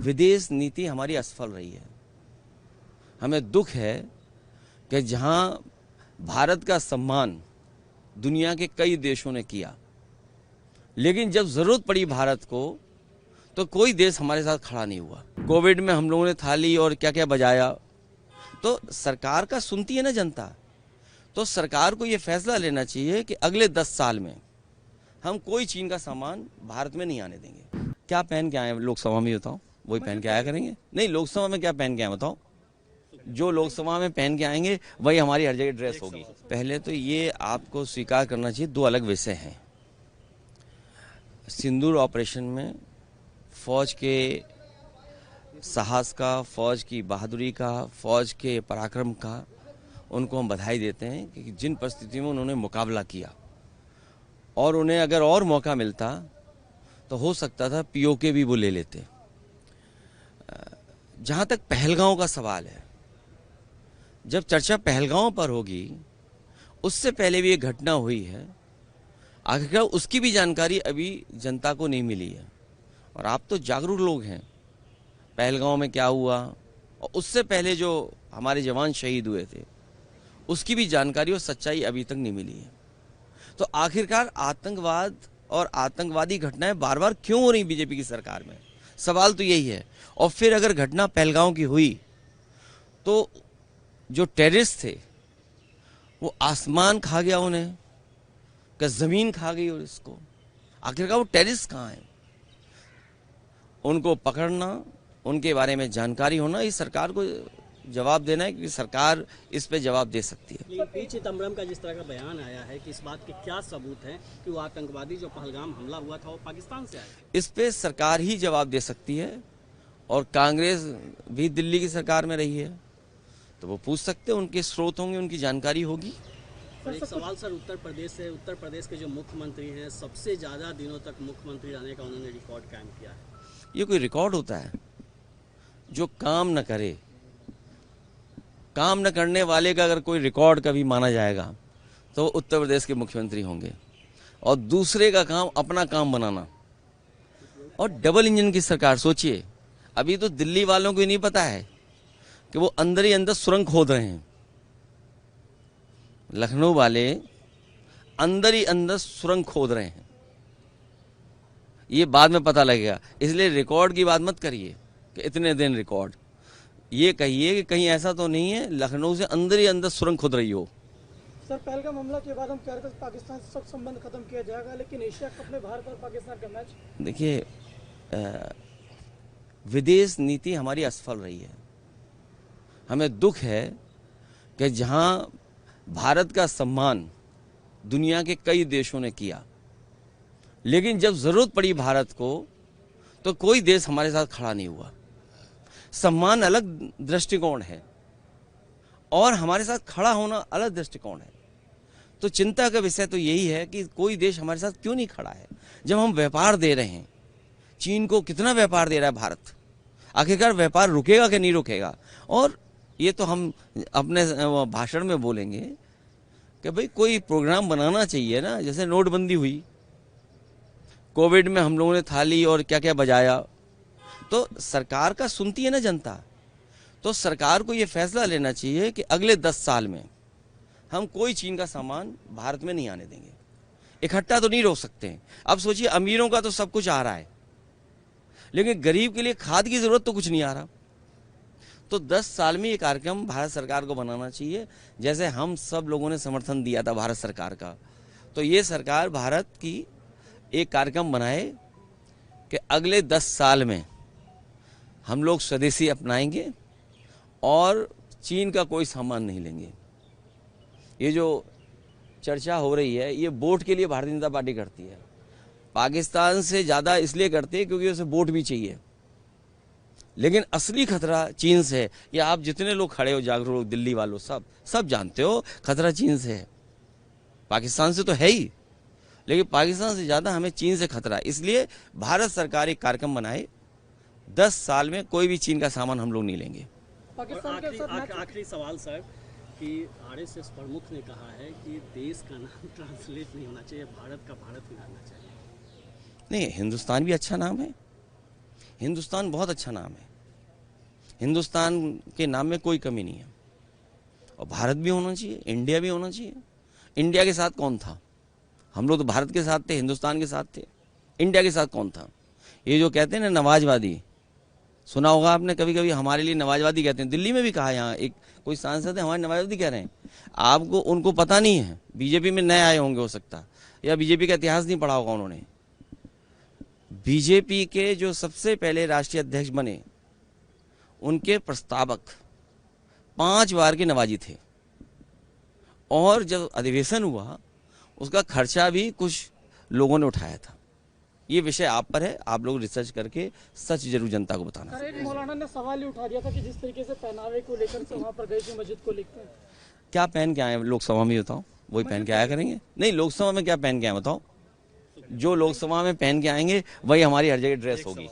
विदेश नीति हमारी असफल रही है। हमें दुख है कि जहां भारत का सम्मान दुनिया के कई देशों ने किया, लेकिन जब जरूरत पड़ी भारत को तो कोई देश हमारे साथ खड़ा नहीं हुआ। कोविड में हम लोगों ने थाली और क्या क्या बजाया, तो सरकार का सुनती है ना जनता। तो सरकार को ये फैसला लेना चाहिए कि अगले 10 साल में हम कोई चीन का सामान भारत में नहीं आने देंगे। क्या पहन के आए लोकसभा में बताओ, वही पहन के आया करेंगे। नहीं, लोकसभा में क्या पहन के आए बताओ, जो लोकसभा में पहन के आएंगे वही हमारी हर जगह ड्रेस होगी। पहले तो ये आपको स्वीकार करना चाहिए, दो अलग विषय हैं। सिंदूर ऑपरेशन में फौज के साहस का, फौज की बहादुरी का, फौज के पराक्रम का उनको हम बधाई देते हैं कि जिन परिस्थितियों में उन्होंने मुकाबला किया, और उन्हें अगर और मौका मिलता तो हो सकता था पीओके भी वो ले लेते। जहाँ तक पहलगांव का सवाल है, जब चर्चा पहलगांव पर होगी, उससे पहले भी एक घटना हुई है, आखिरकार उसकी भी जानकारी अभी जनता को नहीं मिली है। और आप तो जागरूक लोग हैं, पहलगांव में क्या हुआ और उससे पहले जो हमारे जवान शहीद हुए थे उसकी भी जानकारी और सच्चाई अभी तक नहीं मिली है। तो आखिरकार आतंकवाद और आतंकवादी घटनाएं बार बार क्यों हो रही बीजेपी की सरकार में, सवाल तो यही है। और फिर अगर घटना पहलगांव की हुई तो जो टेररिस्ट थे वो आसमान खा गया उन्हें, क्या जमीन खा गई। और इसको आखिरकार वो टेररिस्ट कहाँ हैं, उनको पकड़ना, उनके बारे में जानकारी होना, इस सरकार को जवाब देना है, क्योंकि सरकार इस पे जवाब दे सकती है। लेकिन पी चिदम्बरम का जिस तरह का बयान आया है कि इस बात के क्या सबूत हैं कि वो आतंकवादी जो पहलगाम हमला हुआ था वो पाकिस्तान से आया, इस पे सरकार ही जवाब दे सकती है। और कांग्रेस भी दिल्ली की सरकार में रही है तो वो पूछ सकते हैं, उनके स्रोत होंगे, उनकी जानकारी होगी। और एक सवाल सर, उत्तर प्रदेश से, उत्तर प्रदेश के जो मुख्यमंत्री हैं, सबसे ज्यादा दिनों तक मुख्यमंत्री रहने का उन्होंने रिकॉर्ड कायम किया है। ये कोई रिकॉर्ड होता है? जो काम न करे, काम न करने वाले का अगर कोई रिकॉर्ड कभी माना जाएगा तो उत्तर प्रदेश के मुख्यमंत्री होंगे। और दूसरे का काम अपना काम बनाना, और डबल इंजन की सरकार। सोचिए, अभी तो दिल्ली वालों को ही नहीं पता है कि वो अंदर ही अंदर सुरंग खोद रहे हैं। लखनऊ वाले अंदर ही अंदर सुरंग खोद रहे हैं, ये बाद में पता लगेगा। इसलिए रिकॉर्ड की बात मत करिए कि इतने दिन रिकॉर्ड, ये कहिए कि कहीं ऐसा तो नहीं है लखनऊ से अंदर ही अंदर सुरंग खोद रही हो। सर, पहलगाम हमला के बाद हम कह रहे थे पाकिस्तान से सब संबंध खत्म किया जाएगा, लेकिन एशिया कप में भारत और पाकिस्तान का मैच। देखिए, विदेश नीति हमारी असफल रही है। हमें दुख है कि जहां भारत का सम्मान दुनिया के कई देशों ने किया, लेकिन जब जरूरत पड़ी भारत को तो कोई देश हमारे साथ खड़ा नहीं हुआ। सम्मान अलग दृष्टिकोण है और हमारे साथ खड़ा होना अलग दृष्टिकोण है। तो चिंता का विषय तो यही है कि कोई देश हमारे साथ क्यों नहीं खड़ा है, जब हम व्यापार दे रहे हैं। चीन को कितना व्यापार दे रहा है भारत, आखिरकार व्यापार रुकेगा कि नहीं रुकेगा। और ये तो हम अपने भाषण में बोलेंगे कि भाई कोई प्रोग्राम बनाना चाहिए ना, जैसे नोटबंदी हुई, कोविड में हम लोगों ने थाली और क्या क्या बजाया, तो सरकार का सुनती है ना जनता। तो सरकार को ये फैसला लेना चाहिए कि अगले 10 साल में हम कोई चीन का सामान भारत में नहीं आने देंगे। इकट्ठा तो नहीं रोक सकते हैं। अब सोचिए, अमीरों का तो सब कुछ आ रहा है, लेकिन गरीब के लिए खाद की जरूरत तो कुछ नहीं आ रहा। तो 10 साल में ये कार्यक्रम भारत सरकार को बनाना चाहिए। जैसे हम सब लोगों ने समर्थन दिया था भारत सरकार का, तो ये सरकार भारत की एक कार्यक्रम बनाए कि अगले 10 साल में हम लोग स्वदेशी अपनाएंगे और चीन का कोई सामान नहीं लेंगे। ये जो चर्चा हो रही है, ये वोट के लिए भारतीय जनता पार्टी करती है। पाकिस्तान से ज़्यादा इसलिए करती है क्योंकि उसे वोट भी चाहिए, लेकिन असली खतरा चीन से है। ये आप जितने लोग खड़े हो, जागरूक लोग, दिल्ली वालों, सब जानते हो खतरा चीन से है। पाकिस्तान से तो है ही, लेकिन पाकिस्तान से ज़्यादा हमें चीन से खतरा है। इसलिए भारत सरकार एक कार्यक्रम बनाए, 10 साल में कोई भी चीन का सामान हम लोग नहीं लेंगे। आखिरी सवाल सर, कि आरएसएस प्रमुख ने कहा है कि देश का नाम ट्रांसलेट नहीं होना चाहिए, भारत का भारत ही रहना चाहिए। नहीं, हिंदुस्तान भी अच्छा नाम है। हिंदुस्तान बहुत अच्छा नाम है, हिंदुस्तान के नाम में कोई कमी नहीं है। और भारत भी होना चाहिए, इंडिया भी होना चाहिए। इंडिया के साथ कौन था? हम लोग तो भारत के साथ थे, हिंदुस्तान के साथ थे। इंडिया के साथ कौन था? ये जो कहते हैं ना नवाजवादी, सुना होगा आपने कभी कभी, हमारे लिए नवाजवादी कहते हैं। दिल्ली में भी कहा, यहाँ एक कोई सांसद है हमारे नवाजवादी कह रहे हैं। आपको उनको पता नहीं है, बीजेपी में नए आए होंगे हो सकता, या बीजेपी का इतिहास नहीं पढ़ा होगा उन्होंने। बीजेपी के जो सबसे पहले राष्ट्रीय अध्यक्ष बने, उनके प्रस्तावक 5 बार के नवाजी थे। और जब अधिवेशन हुआ उसका खर्चा भी कुछ लोगों ने उठाया था। ये विषय आप पर है, आप लोग रिसर्च करके सच जरूर जनता को बताना। सर, एक मौलाना ने सवाल ही उठा दिया था कि जिस तरीके से पहनावे को लेकर से वहाँ पर गए थे मस्जिद को लेकर, क्या पहन के आए लोकसभा में बताओ? वही पहन के आया करेंगे? नहीं, लोकसभा में क्या पहन के आए बताओ? जो लोकसभा में पहन के आएंगे वही हमारी हर जगह ड्रेस होगी।